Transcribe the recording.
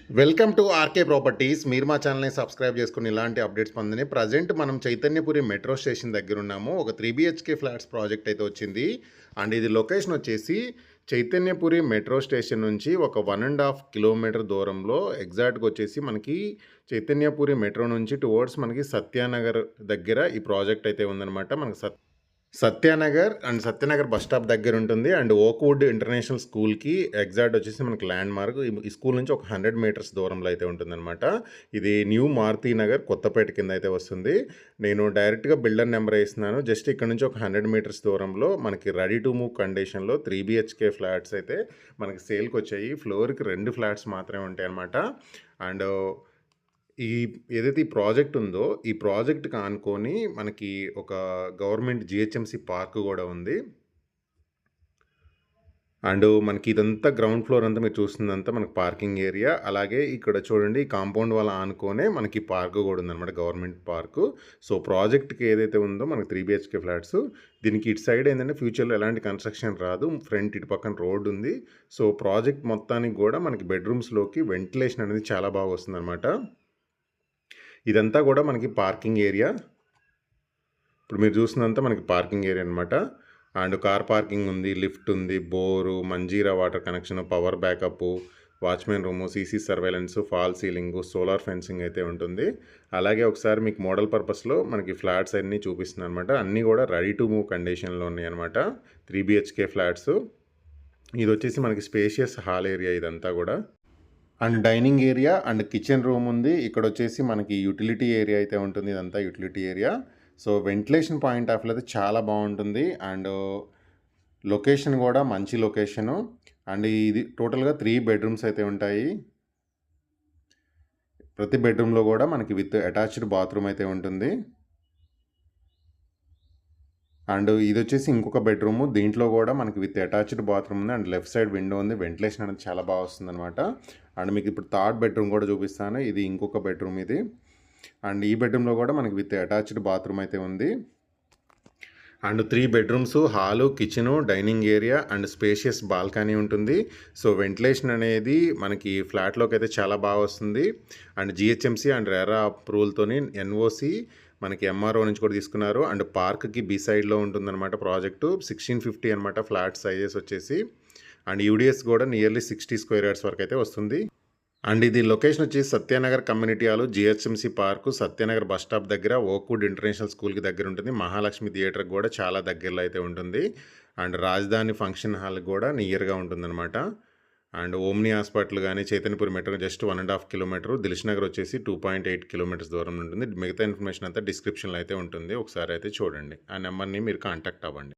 Welcome to RK properties. మీరు మా ఛానల్ని సబ్స్క్రైబ్ చేసుకుని ఇలాంటి అప్డేట్స్ పొందని ప్రజెంట్ మనం చైతన్యపురి మెట్రో స్టేషన్ దగ్గర ఉన్నాము. ఒక 3 BHK ఫ్లాట్స్ ప్రాజెక్ట్ అయితే వచ్చింది. అండ్ ఇది లొకేషన్ వచ్చేసి చైతన్యపురి మెట్రో స్టేషన్ నుంచి ఒక 1.5 కిలోమీటర్ దూరంలో ఎగ్జాక్ట్గా వచ్చేసి మనకి చైతన్యపురి మెట్రో నుంచి టువర్డ్స్ మనకి సత్యానగర్ దగ్గర ఈ ప్రాజెక్ట్ అయితే ఉందన్నమాట. మనకి సత్యనగర్ బస్ స్టాప్ దగ్గర ఉంటుంది. అండ్ ఓక్వుడ్ ఇంటర్నేషనల్ స్కూల్కి ఎగ్జాక్ట్ వచ్చేసి మనకి ల్యాండ్ మార్క్. ఈ స్కూల్ నుంచి ఒక 100 మీటర్స్ దూరంలో అయితే ఉంటుందన్నమాట. ఇది న్యూ మారుతి నగర్ కొత్తపేట కింద అయితే వస్తుంది. నేను డైరెక్ట్గా బిల్డర్ నెంబర్ వేస్తున్నాను. జస్ట్ ఇక్కడ నుంచి ఒక 100 మీటర్స్ దూరంలో మనకి రెడీ టు మూవ్ కండిషన్లో 3 BHK ఫ్లాట్స్ అయితే మనకి సేల్కి వచ్చాయి. ఫ్లోర్కి 2 ఫ్లాట్స్ మాత్రమే ఉంటాయి అన్నమాట. అండ్ ఏదైతే ఈ ప్రాజెక్ట్ ఉందో ఈ ప్రాజెక్ట్కి ఆనుకొని మనకి ఒక గవర్నమెంట్ జిహెచ్ఎంసి పార్క్ కూడా ఉంది. అండ్ మనకి ఇదంతా గ్రౌండ్ ఫ్లోర్ అంతా మీరు చూస్తుందంతా మనకి పార్కింగ్ ఏరియా. అలాగే ఇక్కడ చూడండి ఈ కాంపౌండ్ వాళ్ళ ఆనుకోనే మనకి పార్క్ కూడా ఉందన్నమాట, గవర్నమెంట్ పార్కు. సో ప్రాజెక్ట్కి ఏదైతే ఉందో మనకి 3 BHK ఫ్లాట్స్, దీనికి ఇటు సైడ్ ఏంటంటే ఫ్యూచర్లో ఎలాంటి కన్స్ట్రక్షన్ రాదు. ఫ్రంట్ ఇటు పక్కన రోడ్ ఉంది. సో ప్రాజెక్ట్ మొత్తానికి కూడా మనకి బెడ్రూమ్స్లోకి వెంటిలేషన్ అనేది చాలా బాగా వస్తుందన్నమాట. ఇదంతా కూడా మనకి పార్కింగ్ ఏరియా. ఇప్పుడు మీరు చూసినంత మనకి పార్కింగ్ ఏరియా అనమాట. అండ్ కార్ పార్కింగ్ ఉంది, లిఫ్ట్ ఉంది, bore, Manjira water connection, power backup, watchman room, CC surveillance, fall ceiling, solar fencing అయితే ఉంటుంది. అలాగే ఒకసారి మీకు మోడల్ పర్పస్లో మనకి ఫ్లాట్స్ అన్నీ చూపిస్తున్నాను అనమాట. అన్నీ కూడా రెడీ టు మూవ్ కండిషన్లో ఉన్నాయి అనమాట. 3 BHK ఫ్లాట్స్. ఇది వచ్చేసి మనకి స్పేషియస్ హాల్ ఏరియా ఇదంతా కూడా. And dining area and kitchen room ఉంది. ఇక్కడ వచ్చేసి మనకి యూటిలిటీ ఏరియా అయితే ఉంటుంది. ఇదంతా utility area. So ventilation point of view అయితే చాలా బాగుంటుంది. అండ్ లొకేషన్ కూడా మంచి లొకేషను. అండ్ ఇది టోటల్గా 3 బెడ్రూమ్స్ అయితే ఉంటాయి. ప్రతి బెడ్రూమ్లో కూడా మనకి విత్ అటాచ్డ్ బాత్రూమ్ అయితే ఉంటుంది. అండ్ ఇది వచ్చేసి ఇంకొక బెడ్రూము. దీంట్లో కూడా మనకి విత్ అటాచ్డ్ బాత్రూమ్ ఉంది. అండ్ లెఫ్ట్ సైడ్ విండో ఉంది. వెంటిలేషన్ అనేది చాలా బాగా వస్తుంది అనమాట. అండ్ మీకు ఇప్పుడు థర్డ్ బెడ్రూమ్ కూడా చూపిస్తాను. ఇది ఇంకొక బెడ్రూమ్ ఇది. అండ్ ఈ బెడ్రూమ్లో కూడా మనకి విత్ అటాచ్డ్ బాత్రూమ్ అయితే ఉంది. And 3 bedrooms, hall, kitchen, dining area and spacious balcony ఉంటుంది. సో వెంటిలేషన్ అనేది మనకి ఫ్లాట్లోకి అయితే చాలా బాగా వస్తుంది. అండ్ జిహెచ్ఎంసీ అండ్ రెరా అప్రూవల్తోని ఎన్ఓసి మనకి ఎంఆర్ఓ నుంచి కూడా తీసుకున్నారు. అండ్ పార్క్కి బి సైడ్లో ఉంటుందన్నమాట ప్రాజెక్టు. 1650 అనమాట ఫ్లాట్ సైజెస్ వచ్చేసి. అండ్ యూడిఎస్ కూడా నియర్లీ 60 స్క్వేర్ యార్డ్స్ వరకు అయితే వస్తుంది. అండ్ ఇది లొకేషన్ వచ్చేసి Satyanagar community hall, GHMC park, Satyanagar bus stop దగ్గర, ఓక్వుడ్ ఇంటర్నేషనల్ స్కూల్కి దగ్గర ఉంటుంది. మహాలక్ష్మి థియేటర్కి కూడా చాలా దగ్గరలో అయితే ఉంటుంది. అండ్ రాజధాని ఫంక్షన్ హాల్ కూడా నియర్గా ఉంటుందన్నమాట. అండ్ ఓమ్ని హాస్పిటల్ కానీ Chaitanyapuri metro just 1.5 kilometre, Dilsukhnagar వచ్చేసి 2.8 కిలోమీటర్స్ దూరం ఉంటుంది. మిగతా ఇన్ఫర్మేషన్ అంతా డిస్క్రిప్షన్లో అయితే ఉంటుంది. ఒకసారి అయితే చూడండి. ఆ నెంబర్ని మీరు కాంటాక్ట్ అవ్వండి.